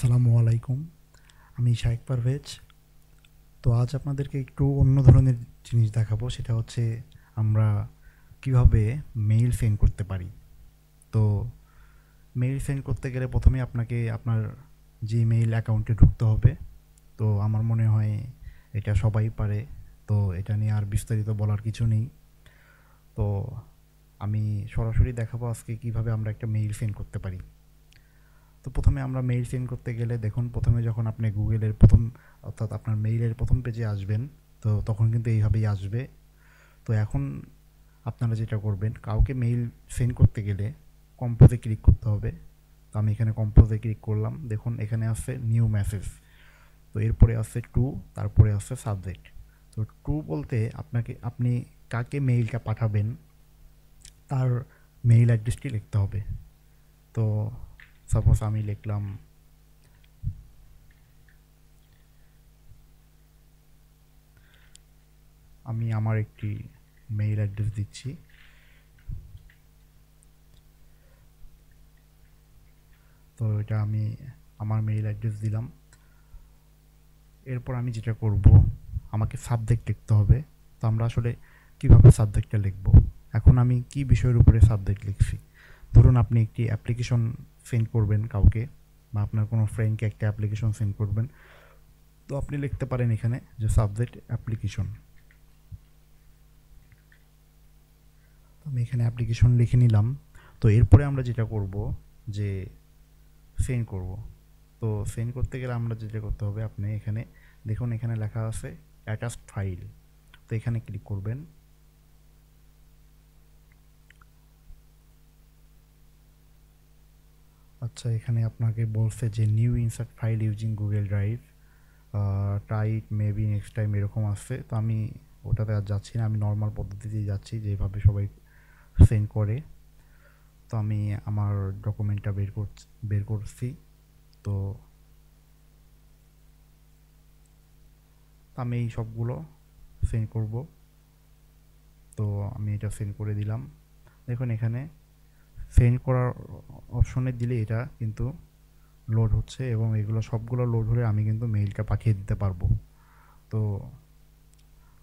আসসালামু আলাইকুম। আমি শাইখ পারভেজ। তো আজ আপনাদেরকে একটু অন্য ধরনের জিনিস দেখাবো, সেটা হচ্ছে আমরা কিভাবে মেইল সেন্ড করতে পারি। তো মেইল সেন্ড করতে গেলে প্রথমে আপনাকে আপনার জিমেইল অ্যাকাউন্টে ঢুকতে হবে। তো আমার মনে হয় এটা সবাই পারে, তো এটা নিয়ে আর বিস্তারিত বলার কিছু নেই। তো আমি সরাসরি দেখাবো আজকে কিভাবে আমরা একটা মেইল সেন্ড করতে পারি। তো প্রথমে আমরা মেইল সেন্ড করতে গেলে দেখুন, প্রথমে যখন আপনি গুগলের প্রথম অর্থাৎ আপনার মেইলের প্রথম পেজে আসবেন, তো তখন কিন্তু এইভাবেই আসবে। তো এখন আপনারা যেটা করবেন, কাউকে মেইল সেন্ড করতে গেলে কম্পোজে ক্লিক করতে হবে। তো আমি এখানে কম্পোজে ক্লিক করলাম, দেখুন এখানে আছে নিউ মেসেজ। তো এরপরে আছে টু, তারপরে আছে সাবজেক্ট। তো টু বলতে আপনি কাকে মেইলটা পাঠাবেন তার মেইল অ্যাড্রেসটি লিখতে হবে। তো সাপোজ আমি লিখলাম আমি আমার একটি মেইল অ্যাড্রেস দিচ্ছি। তো এটা আমি আমার মেইল অ্যাড্রেস দিলাম। এরপর আমি যেটা করব, আমাকে সাবজেক্ট লিখতে হবে। তো আমরা আসলে কিভাবে সাবজেক্টটা লিখব, এখন আমি কি বিষয়ের উপরে সাবজেক্ট লিখছি। ধরুন আপনি একটি অ্যাপ্লিকেশন সেন্ড করবেন কাউকে, বা আপনার কোনো ফ্রেন্ডকে একটা অ্যাপ্লিকেশন সেন্ড করবেন। তো আপনি লিখতে পারেন এখানে যে সাবজেক্ট অ্যাপ্লিকেশন। আমি এখানে অ্যাপ্লিকেশন লিখে নিলাম। তো এরপরে আমরা যেটা করব যে সেন্ড করব। তো সেন্ড করতে গেলে আমরা যেটা করতে হবে, আপনি এখানে দেখুন এখানে লেখা আছে অ্যাটাচড ফাইল। তো এখানে ক্লিক করবেন। আচ্ছা, এখানে আপনাকে বলছে যে new insert file using Google drive, try it maybe next time, এরকম আসছে। তো আমি ওটাতে আর যাচ্ছি না, আমি নর্মাল পদ্ধতিতেই যাচ্ছি যেভাবে সবাই সেন্ড করে। তো আমি আমার ডকুমেন্টটা বের করছি। তো আমি এই সবগুলো সেন্ড করব। তো আমি এটা সেন্ড করে দিলাম। দেখুন এখানে সেন্ড করার অপশনে দিলে এটা কিন্তু লোড হচ্ছে, এবং এগুলো সবগুলো লোড হলে আমি কিন্তু মেইলটা পাঠিয়ে দিতে পারবো। তো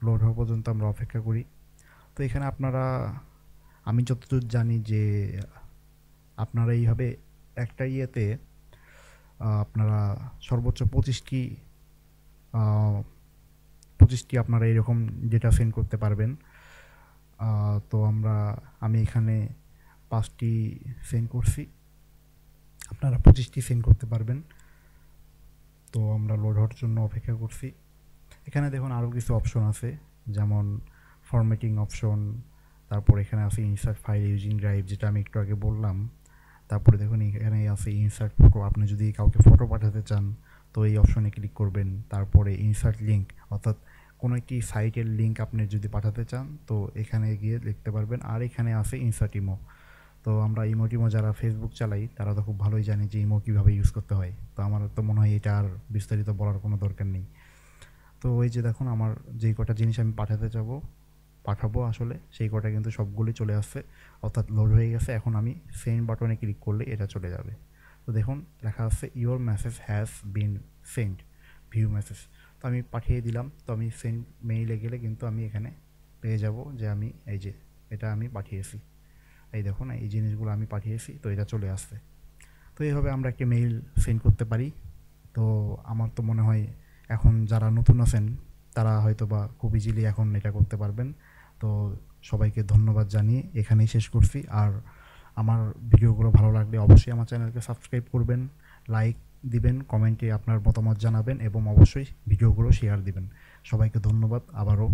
লোড হওয়া পর্যন্ত আমরা অপেক্ষা করি। তো এখানে আমি যতদূর জানি যে আপনারা এইভাবে একটা ইয়েতে আপনারা সর্বোচ্চ 25টি আপনারা এরকম ডেটা সেন্ড করতে পারবেন। তো আমি এখানে 5টি সেন্ড করছি, আপনারা 25টি সেন্ড করতে পারবেন। তো আমরা লোড হওয়ার জন্য অপেক্ষা করছি। এখানে দেখুন আরও কিছু অপশন আছে, যেমন ফরম্যাটিং অপশন, তারপর এখানে আছে ইনসার্ট ফাইল ইউজিং ড্রাইভ, যেটা আমি একটু আগে বললাম। তারপরে দেখুন এখানে আছে ইনসার্ট ফটো, আপনি যদি কাউকে ফটো পাঠাতে চান তো এই অপশনে ক্লিক করবেন। তারপরে ইনসার্ট লিঙ্ক, অর্থাৎ কোনো একটি সাইটের লিঙ্ক আপনি যদি পাঠাতে চান তো এখানে গিয়ে লিখতে পারবেন। আর এখানে আছে ইনসার্ট ইমো। তো আমরা ইমো যারা ফেসবুক চালাই তারা তো খুব ভালোই জানি যে ইমো কীভাবে ইউজ করতে হয়। তো আমার তো মনে হয় এটা আর বিস্তারিত বলার কোনো দরকার নেই। তো ওই যে দেখুন আমার যেই কটা জিনিস আমি পাঠাবো আসলে সেই কটা কিন্তু সবগুলোই চলে আসছে, অর্থাৎ লোড হয়ে গেছে। এখন আমি সেন্ড বাটনে ক্লিক করলে এটা চলে যাবে। তো দেখুন লেখা আছে your message has been send, view message. তো আমি পাঠিয়ে দিলাম। তো আমি সেন্ড মেইলে গেলে কিন্তু আমি এখানে পেয়ে যাব যে আমি এই যে এটা আমি পাঠিয়েছি। এই দেখুন এই জিনিসগুলো আমি পাঠিয়েছি, তো এটা চলে আসছে। তো এইভাবে আমরা একটা মেইল সেন্ড করতে পারি। তো আমার তো মনে হয় এখন যারা নতুন আছেন তারা হয়তো বা খুব ইজিলি এখন এটা করতে পারবেন। তো সবাইকে ধন্যবাদ জানিয়ে এখানেই শেষ করছি। আর আমার ভিডিওগুলো ভালো লাগলে অবশ্যই আমার চ্যানেলকে সাবস্ক্রাইব করবেন, লাইক দিবেন, কমেন্টে আপনার মতামত জানাবেন এবং অবশ্যই ভিডিওগুলো শেয়ার দিবেন। সবাইকে ধন্যবাদ আবারও।